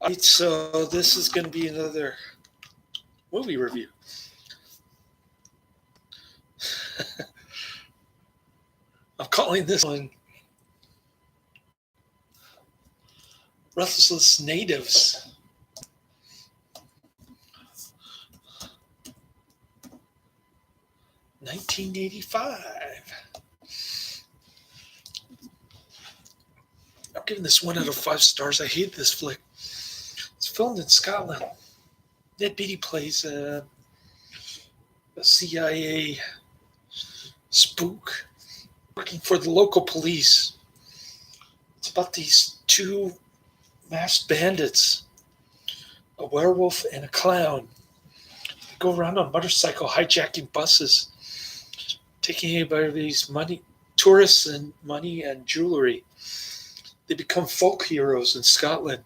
Alright, so this is going to be another movie review. I'm calling this one Restless Natives. $1985. I'm giving this 1 out of 5 stars. I hate this flick. It's filmed in Scotland. Ned Beatty plays a CIA spook working for the local police. It's about these two masked bandits, a werewolf and a clown. They go around on motorcycle hijacking buses, taking everybody's money, tourists and money and jewelry. They become folk heroes in Scotland.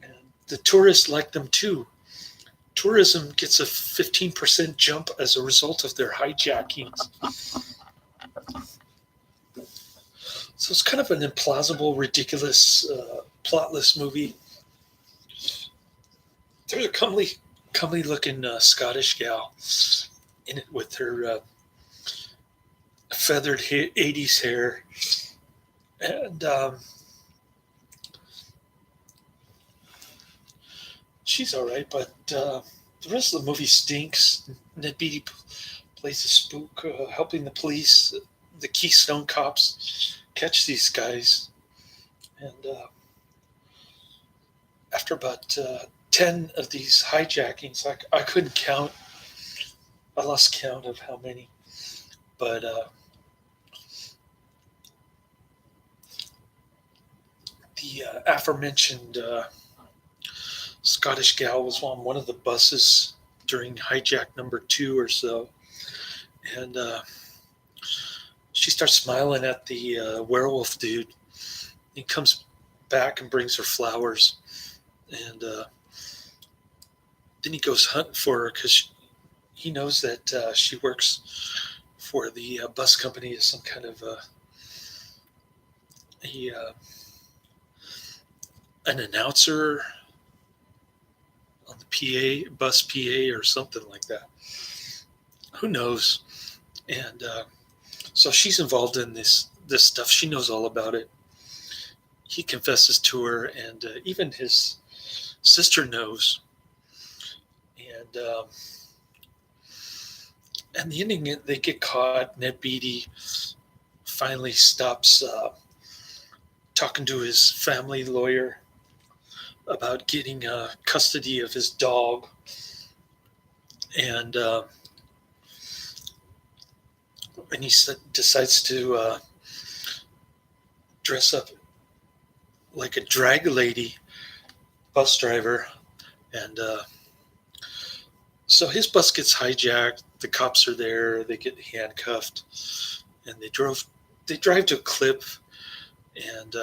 And the tourists like them too. Tourism gets a 15% jump as a result of their hijackings. So it's kind of an implausible, ridiculous, plotless movie. There's a comely looking Scottish gal in it with her feathered 80s hair. And she's all right, but the rest of the movie stinks. Ned Beatty plays a spook, helping the police, the Keystone cops, catch these guys. And after about 10 of these hijackings, I couldn't count. I lost count of how many. But the aforementioned Scottish gal was on one of the buses during hijack number 2 or so. And she starts smiling at the werewolf dude. He comes back and brings her flowers. And then he goes hunting for her because he knows that she works for the bus company as some kind of an announcer on the PA, bus PA or something like that. Who knows? And so she's involved in this stuff. She knows all about it. He confesses to her, and even his sister knows. And the ending, they get caught. Ned Beatty finally stops talking to his family lawyer about getting custody of his dog. And he decides to dress up like a drag lady bus driver. And so his bus gets hijacked. The cops are there. They get handcuffed. And they drive to a cliff. And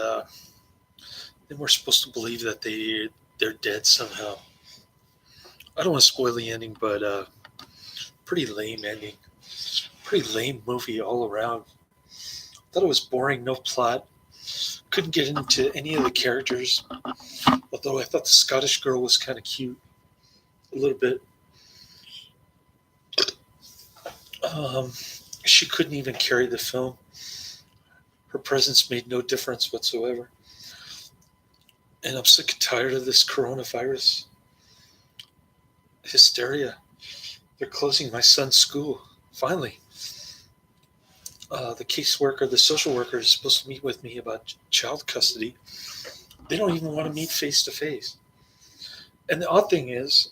then we're supposed to believe that they're dead somehow. I don't want to spoil the ending, but pretty lame ending. Pretty lame movie all around. Thought it was boring, no plot. Couldn't get into any of the characters. Although I thought the Scottish girl was kind of cute. A little bit. She couldn't even carry the film. Her presence made no difference whatsoever. And I'm sick and tired of this coronavirus hysteria. They're closing my son's school. Finally. The caseworker, the social worker is supposed to meet with me about child custody. They don't even want to meet face to face. And the odd thing is,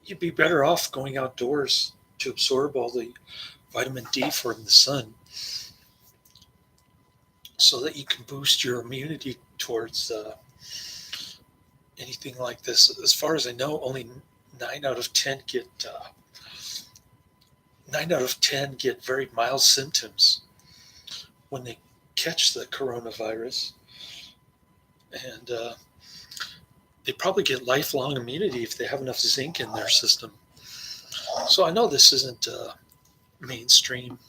you'd be better off going outdoors to absorb all the vitamin D from the sun so that you can boost your immunity towards anything like this. As far as I know, only 9 out of 10 get very mild symptoms when they catch the coronavirus. And they probably get lifelong immunity if they have enough zinc in their system. So I know this isn't mainstream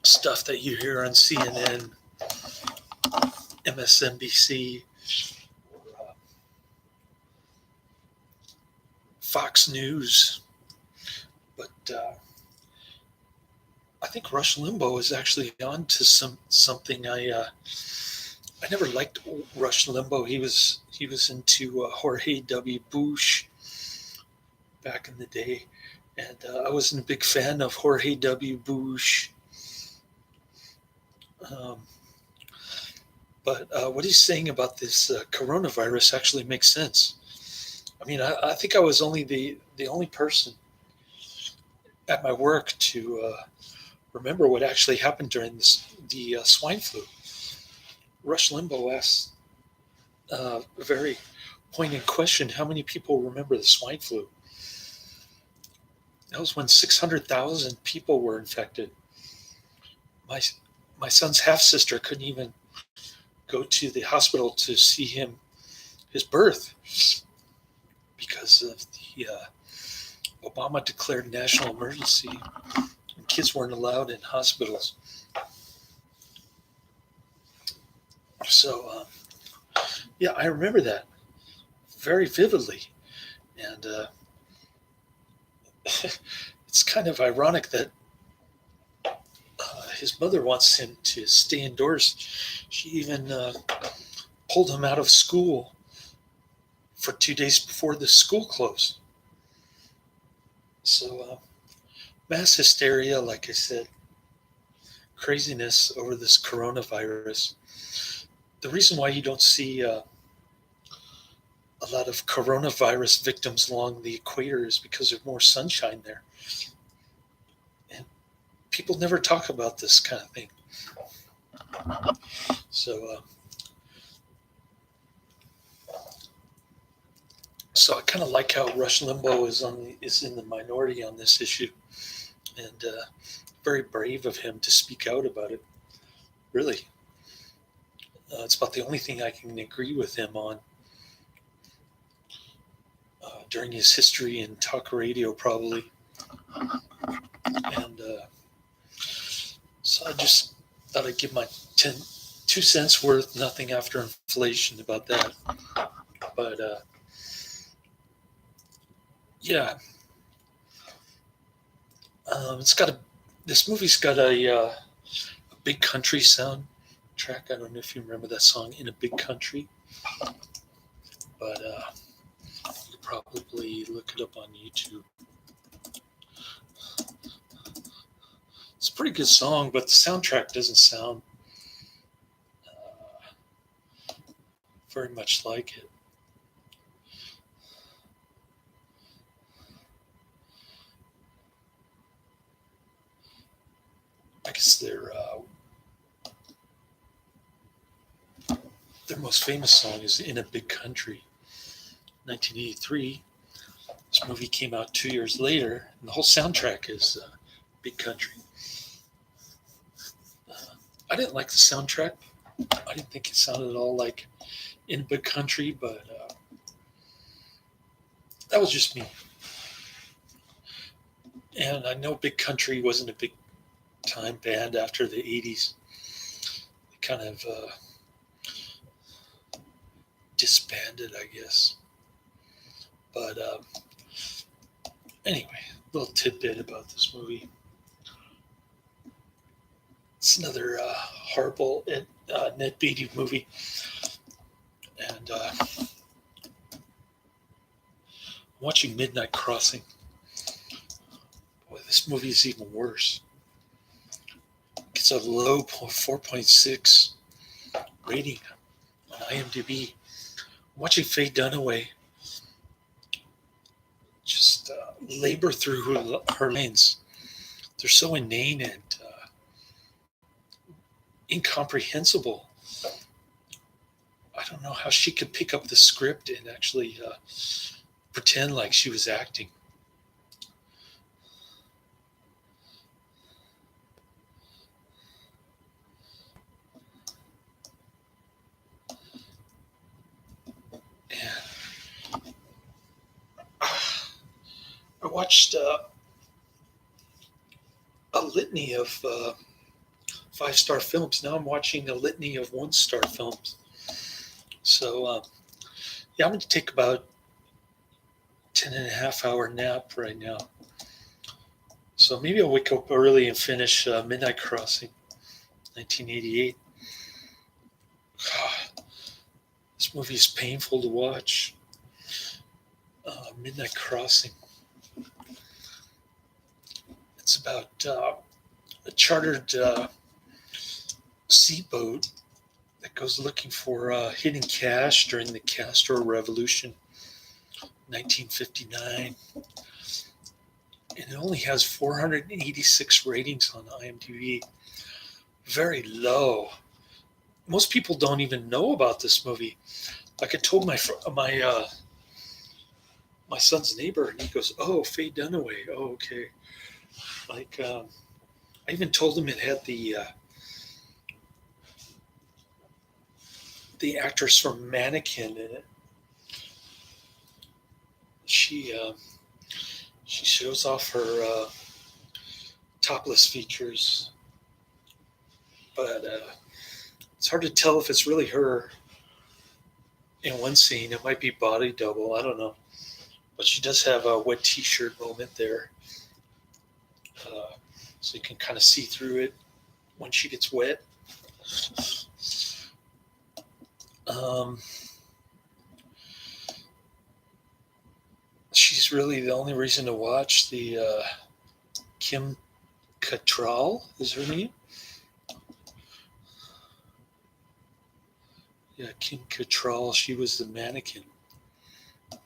stuff that you hear on CNN MSNBC or Fox News. But I think Rush Limbaugh is actually on to something. I never liked Rush Limbaugh. He was into Jorge W. Bush back in the day, and I wasn't a big fan of Jorge W. Bush. Um, but what he's saying about this coronavirus actually makes sense. I mean, I think I was only the only person at my work to remember what actually happened during the swine flu. Rush Limbaugh asked a very poignant question: how many people remember the swine flu? That was when 600,000 people were infected. My my son's half sister couldn't even go to the hospital to see his birth because of the Obama declared national emergency, and kids weren't allowed in hospitals. So yeah, I remember that very vividly, and it's kind of ironic that his mother wants him to stay indoors. She even pulled him out of school for 2 days before the school closed. So mass hysteria, like I said, craziness over this coronavirus. The reason why you don't see a lot of coronavirus victims along the equator is because there's more sunshine there. And people never talk about this kind of thing. So I kind of like how Rush Limbaugh is in the minority on this issue, and very brave of him to speak out about it. Really, it's about the only thing I can agree with him on during his history in talk radio, probably. And so I just thought I'd give my 2 cents worth, nothing after inflation, about that. But yeah, this movie's got a Big Country soundtrack. I don't know if you remember that song, In a Big Country, but you could probably look it up on YouTube. It's a pretty good song, but the soundtrack doesn't sound very much like it. I guess their most famous song is In a Big Country, 1983. This movie came out 2 years later, and the whole soundtrack is Big Country. I didn't like the soundtrack. I didn't think it sounded at all like In a Big Country, but that was just me. And I know Big Country wasn't a big time band after the 80s. They kind of disbanded, I guess. But anyway, a little tidbit about this movie. It's another horrible Ned Beatty movie. And watching Midnight Crossing. Boy, this movie is even worse. It's a low 4.6 rating on IMDb. Watching Faye Dunaway just labor through her lines. They're so inane and incomprehensible. I don't know how she could pick up the script and actually pretend like she was acting. And I watched a litany of 5-star films. Now I'm watching a litany of 1-star films. So, yeah, I'm going to take about 10 and a half hour nap right now. So maybe I'll wake up early and finish Midnight Crossing, 1988. God, this movie is painful to watch. Midnight Crossing. It's about a chartered seaboat that goes looking for hidden cash during the Castro Revolution, 1959. And it only has 486 ratings on IMDb. Very low. Most people don't even know about this movie. Like I told my son's neighbor, and he goes, "Oh, Faye Dunaway. Oh, okay." Like I even told him it had the actress from Mannequin in it. She shows off her topless features, but it's hard to tell if it's really her. In one scene, it might be body double. I don't know, but she does have a wet T-shirt moment there, so you can kind of see through it when she gets wet. She's really the only reason to watch. The Kim Cattrall is her name. Yeah, Kim Cattrall. She was the mannequin. My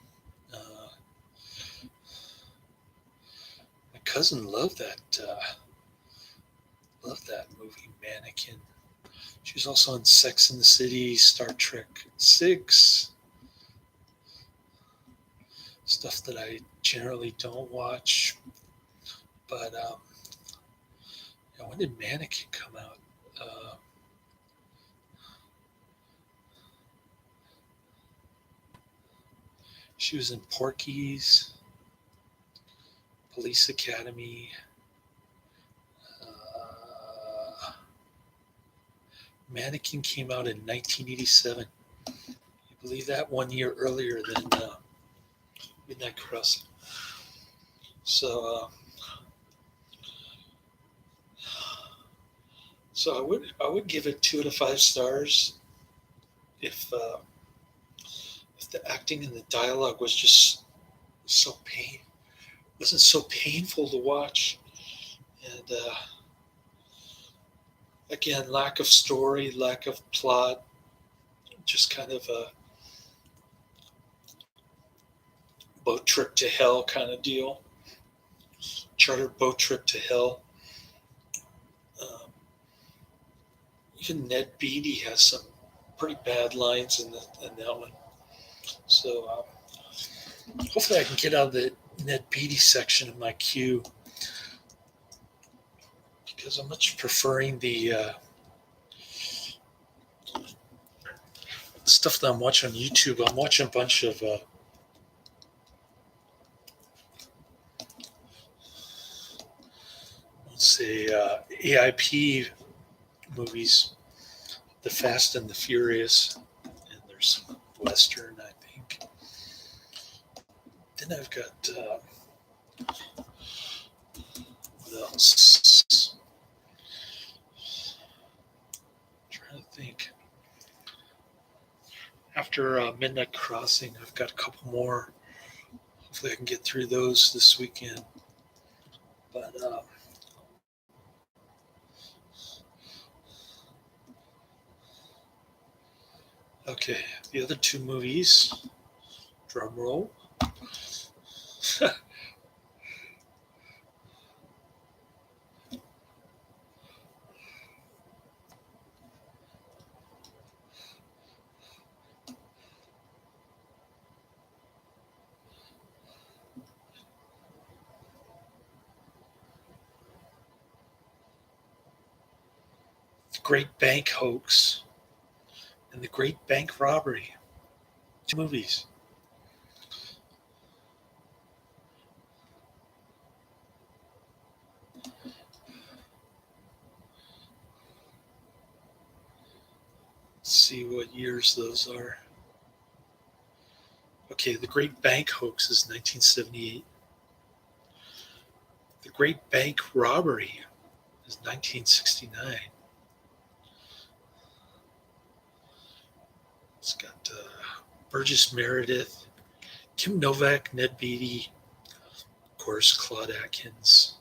cousin loved that movie, Mannequin. She was also on Sex and the City, Star Trek 6. Stuff that I generally don't watch. But yeah, when did Mannequin come out? She was in Porky's, Police Academy. Mannequin came out in 1987. You believe that? 1 year earlier than Midnight Crossing. So, I would give it 2 out of 5 stars if the acting and the dialogue was just wasn't so painful to watch, and again, lack of story, lack of plot, just kind of a boat trip to hell kind of deal. Chartered boat trip to hell. Even Ned Beatty has some pretty bad lines in that one. So hopefully I can get out of the Ned Beatty section of my queue, because I'm much preferring the stuff that I'm watching on YouTube. I'm watching a bunch of AIP movies, The Fast and the Furious, and there's some Western, I think. Then I've got what else? I'm trying to think. After Midnight Crossing, I've got a couple more. Hopefully, I can get through those this weekend. But okay, the other 2 movies. Drum roll. The Great Bank Hoax and The Great Bank Robbery. 2 movies. see what years those are. Okay, the Great Bank Hoax is 1978. The Great Bank Robbery is 1969. It's got Burgess Meredith, Kim Novak, Ned Beatty, of course, Claude Atkins.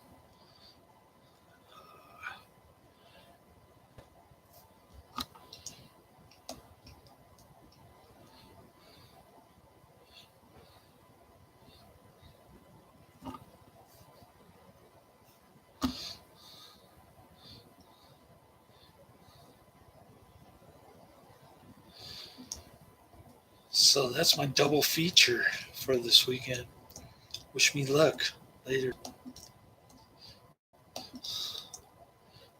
So that's my double feature for this weekend. Wish me luck. Later.